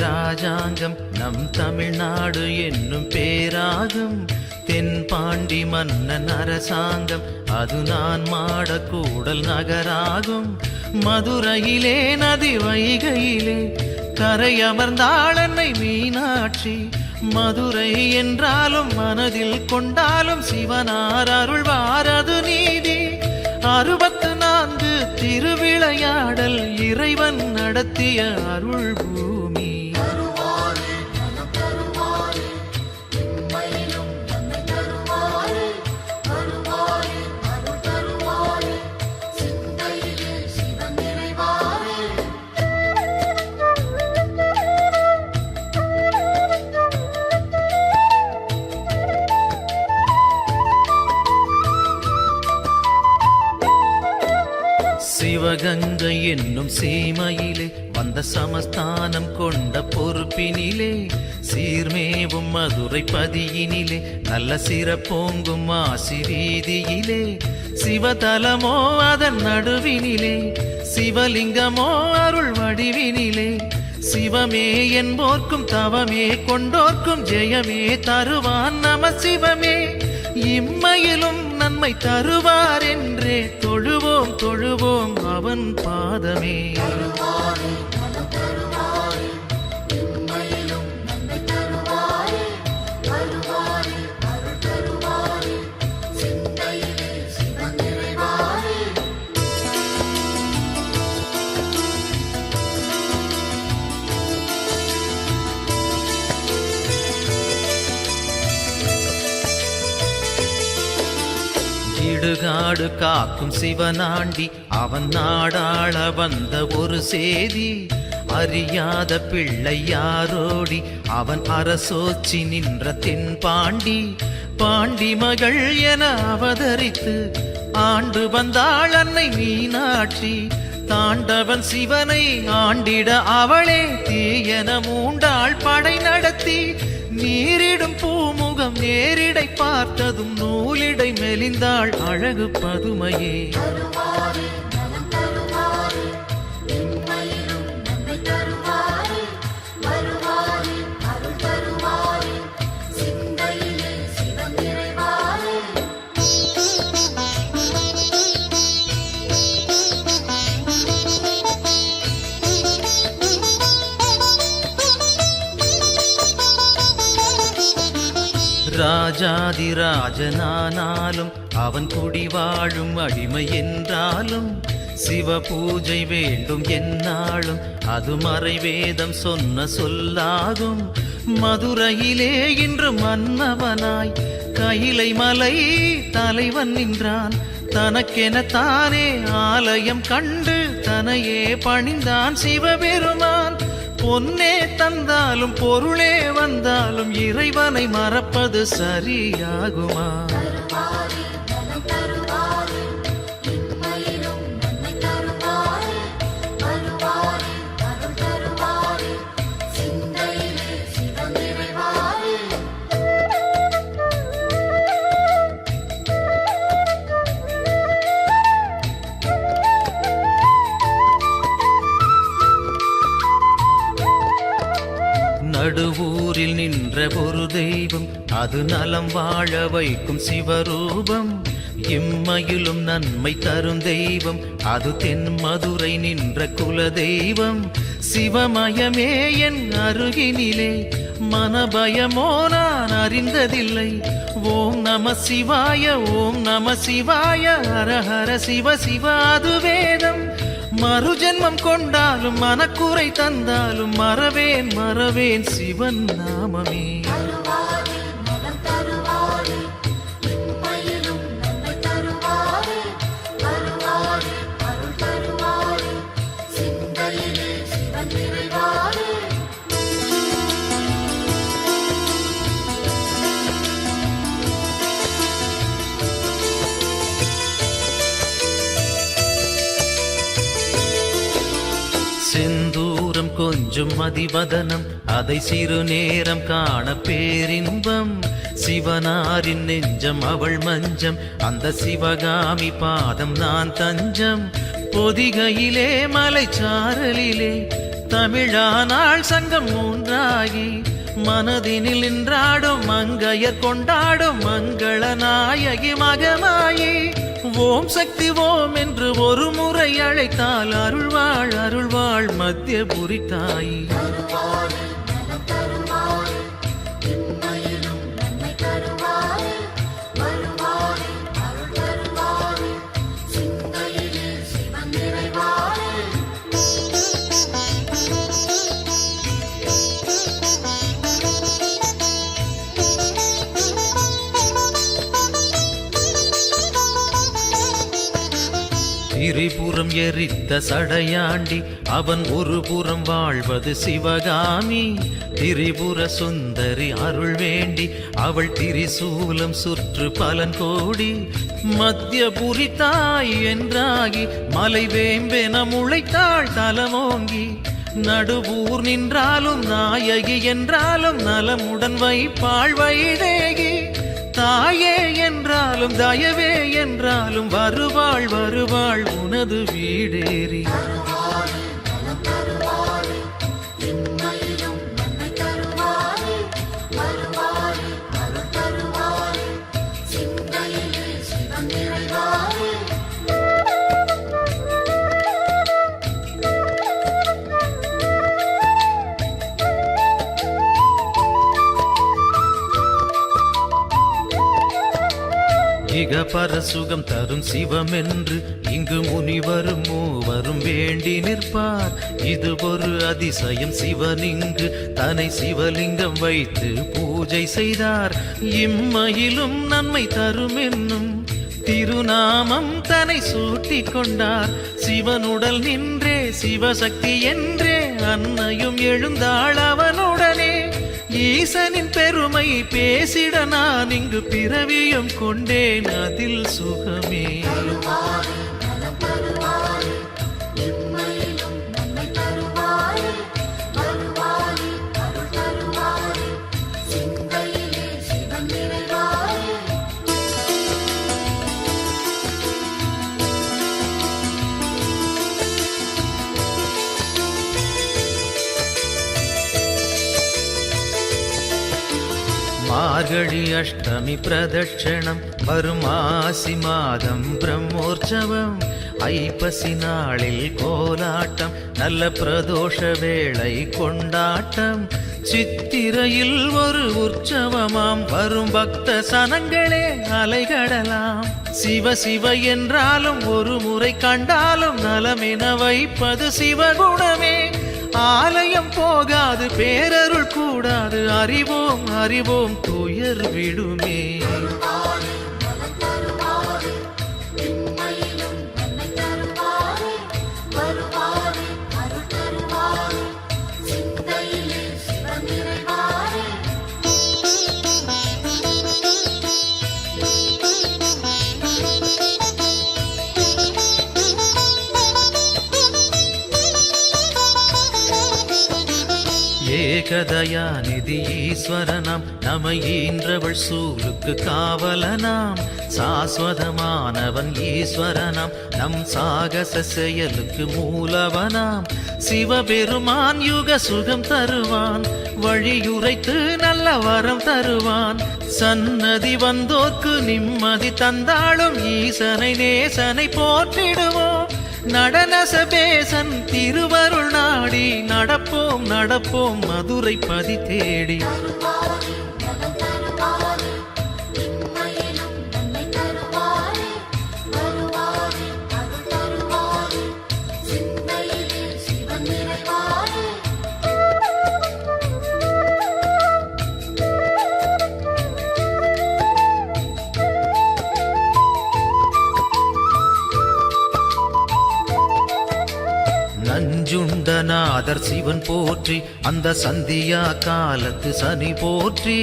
ராஜாங்கம் நம் தமிழ்நாடு என்னும் பேராகும். தென்பாண்டி மன்னன் அரசாங்கம் அது நான் மாடக்கூடல் நகராகும். மதுரையிலே நதி வைகையிலே கரை அமர்ந்தாள் அன்னை மீனாட்சி. மதுரை என்றாலும் மனதில் கொண்டாலும் சிவனார் அருள்வாரது நீதி. 64 திருவிளையாடல் இறைவன் நடத்திய அருள் பூமி. சிவகங்கை என்னும் சீமையிலே வந்த சமஸ்தானம் கொண்ட பொறுப்பினிலே சீர்மேவும் மதுரை பதியினிலே நல்ல சிறப்போங்கும் ஆசி வீதியிலே சிவதலமோ அதன் நடுவினிலே சிவலிங்கமோ அருள் வடிவினிலே சிவமே என்போர்க்கும் தவமே கொண்டோர்க்கும் ஜெயமே தருவான் நம சிவமே. இம்மையிலும் நன்மை தருவார் என்றே தொழுவோம் தொழுவோம் அவன் பாதமே. இடுகாடு காக்கும் சிவனாண்டி அவன் நாடாள வந்த ஒரு சேதி. அறியாத பிள்ளை யாரோடி அவன் அரசோச்சி நின்ற தென்பாண்டி. பாண்டி மகள் என அவதரித்து ஆண்டு வந்தாள் அன்னை மீனாட்சி. தாண்டவன் சிவனை ஆண்டிட அவளே தீயன மூண்டாள் படை நடத்தி. நீரிடும் பூமுகம் நேரிடை பார்த்ததும் நூலிடை மெலிந்தாள் அழகு பதுமையே. ராஜாதி ராஜனானாலும் அவன் குடி வாழும் அடிமை என்றாலும் சிவ பூஜை வேண்டும் என்னாலும் அது மறைவேதம் சொன்ன சொல்லாகும். மதுரையிலே இன்று மன்னவனாய் கைலை மலை தலைவன் நின்றான். தனக்கென தானே ஆலயம் கண்டு தனையே பணிந்தான் சிவபெருமான். பொன்னே தந்தாலும் பொருளே வந்தாலும் இறைவனை மறப்பது சரியாகுமா? நடுவூரில் நின்ற ஒரு தெய்வம் அது நலம் வாழ வைக்கும் சிவரூபம். இம்மையிலும் நன்மை தரும் தெய்வம் அது தென் மதுரை நின்ற குல தெய்வம். சிவமயமே என் அருகினிலே மனபயமோ நான் அறிந்ததில்லை. ஓம் நம சிவாய ஓம் நம சிவாய ஹரஹர சிவ சிவ அது வேதம். மறுஜென்மம் கொண்டாலும் மனக்குறை தந்தாலும் மறவேன் மறவேன் சிவன் நாமமே. செந்தூரம் கொஞ்சம் மதிவதனம் அதை சிறு நேரம் காண பேரின்பம். சிவனாரின் நெஞ்சம் அவள் மஞ்சம் அந்த சிவகாமி பாதம் நான் தஞ்சம். பொதிகையிலே மலைச்சாரலிலே தமிழானாள் சங்கம் மூன்றாகி மனதினில் நின்றாடும் மங்கையர் கொண்டாடும் மங்கள நாயகி மகமாயி ஓம் சக்தி ஓம் என்று ஒரு முறை அழைத்தால் அருள்வாள் அருள்வாள் மத்தியபுரி தாயி. திரிபுரம் எரித்த சடையாண்டி அவன் ஒரு புறம் வாழ்வது சிவகாமி. திரிபுர சுந்தரி அருள் வேண்டி அவள் திரிசூலம் சுற்று பலன் கோடி. மத்தியபுரி தாய் என்றாகி மலை வேம்பென முளைத்தாள் தலமோங்கி. நடுவூர் நின்றாலும் நாயகி என்றாலும் நலமுடன் வைப்பாள் வைதேகி. தாயே என்றாலும் தயவே என்றாலும் வருவாள் வருவாள் உனது வீடேறி. இக பரசுகம் தரும் சிவமென்று இங்கு முனிவரும் மூவரும் வேண்டி நிற்பார். இது ஒரு அதிசயம் சிவனிங்கு தன்னை சிவலிங்கம் வைத்து பூஜை செய்தார். இம்மையிலும் நன்மை தரும் என்னும் திருநாமம் தன்னை சூட்டிக் கொண்டார். சிவனுடல் நின்றே சிவசக்தி என்றே அன்னையும் எழுந்தாள் அவனுடனே. ஈசனின் பெருமை பேசிட நான் இங்கு பிறவியும் கொண்டேன் அதில் சுகமே. மார்கழி அஷ்டமி பிரதட்சணம் வரும் ஆசி மாதம் பிரம்மோற்சவம். ஐப்பசி நாளில் கோலாட்டம் நல்ல பிரதோஷ வேளை கொண்டாட்டம். சித்திரையில் ஒரு உற்சவமாம் வரும் பக்த சனங்களே அலைகடலாம். சிவ சிவ என்றாலும் ஒரு முறை கண்டாலும் நலமென வைப்பது சிவகுணமே. ஆலயம் போகாது பேரருள் கூடாது அறிவோம் அறிவோம் துயர் விடுமே. ஏகதயாநிதி ஈஸ்வரனாம் நம்மை ஈன்றவள் சூலுக்கு காவலனாம். சாஸ்வதமானவன் ஈஸ்வரனாம் நம் சாகச செயலுக்கு மூலவனாம். சிவபெருமான் யுக சுகம் தருவான் வழியுரைத்து நல்ல வரம் தருவான். சன்னதி வந்தோர்க்கு நிம்மதி தந்தாலும் ஈசனை நேசனை போற்றிடுவோம். நடன சபேசன் திருவருள் நாடி நடப்போம் நடப்போம் மதுரை பதி தேடி. நஞ்சுண்டநாதர் சிவன் போற்றி அந்த சந்தியா காலத்து சனி போற்றி.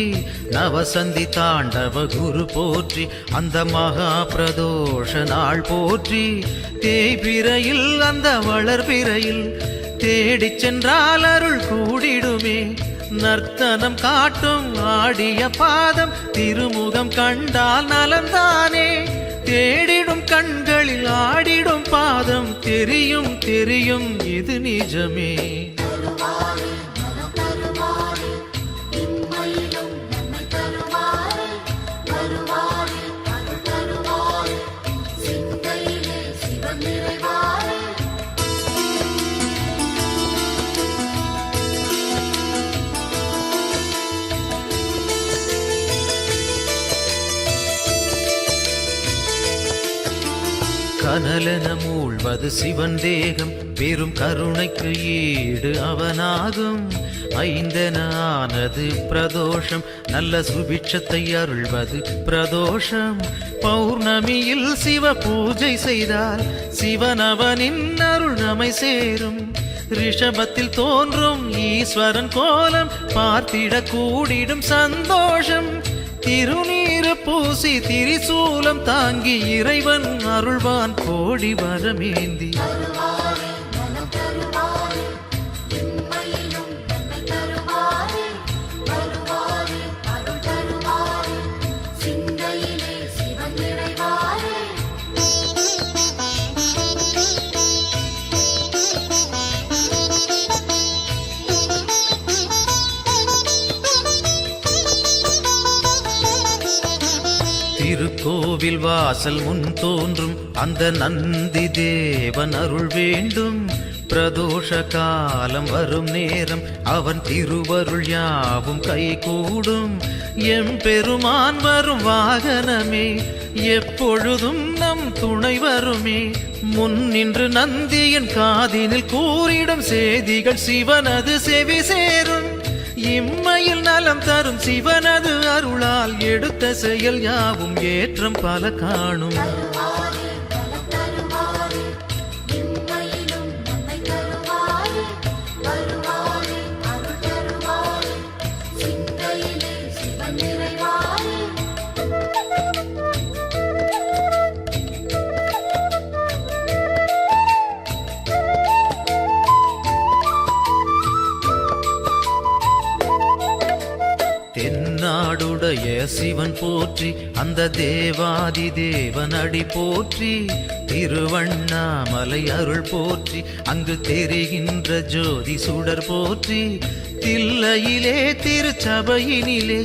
நவசந்தி தாண்டவ குரு போற்றி அந்த மகா பிரதோஷ நாள் போற்றி. தேய்பிரையில் அந்த வளர்பிரையில் தேடிச் சென்றால் அருள் கூடிடுமே. நர்த்தனம் காட்டும் ஆடிய பாதம் திருமுகம் கண்டால் நலந்தானே. தேடிடும் கண்களில் ஆடிடும் பாதம் தெரியும் தெரியும் இது நிஜமே. கனலென மூழ்வது சிவன் தேகம் பெரும் கருணைக்கு ஈடு அவனாகும். ஐந்தென ஆனது பிரதோஷம் நல்ல சுபிட்சத்தை அருள்வது பிரதோஷம். பௌர்ணமியில் சிவ பூஜை செய்தால் சிவனவனின் அருள் நம்மை சேரும். ரிஷபத்தில் தோன்றும் ஈஸ்வரன் கோலம் பார்த்திட கூடிடும் சந்தோஷம். திருநீரு பூசி திரிசூலம் தாங்கி இறைவன் அருள்வான் கோடி வரமேந்தி. திருக்கோவில் வாசல் முன் தோன்றும் அந்த நந்தி தேவன் அருள் வேண்டும். பிரதோஷ காலம் வரும் நேரம் அவன் திருவருள் யாவும் கைகூடும். எம்பெருமான் வரும் வாகனமே எப்பொழுதும் நம் துணை வருமே. முன்னின்று நந்தியின் காதினில் கூறிடும் செய்திகள் சிவனது செவி சேரும். இம்மையில் நலம் தரும் சிவனது அருளால் எடுத்த செயல் யாவும் ஏற்றம் பல காணும். தென்னாடுடைய சிவன் போற்றி அந்த தேவாதி தேவன் அடி போற்றி. திருவண்ணாமலை அருள் போற்றி அங்கு தெரிகின்ற ஜோதி சுடர் போற்றி. தில்லையிலே திருச்சபையினிலே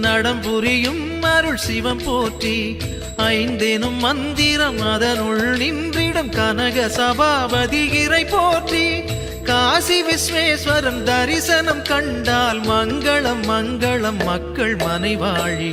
நடம்புரியும் அருள் சிவம் போற்றி. ஐந்தெனும் மந்திரம் அதனுள் நின்றிடம் கனக சபாபதி இறை போற்றி. காசி விஸ்வேஸ்வரன் தரிசனம் கண்டால் மங்களம் மங்களம் மக்கள் மனைவாழி.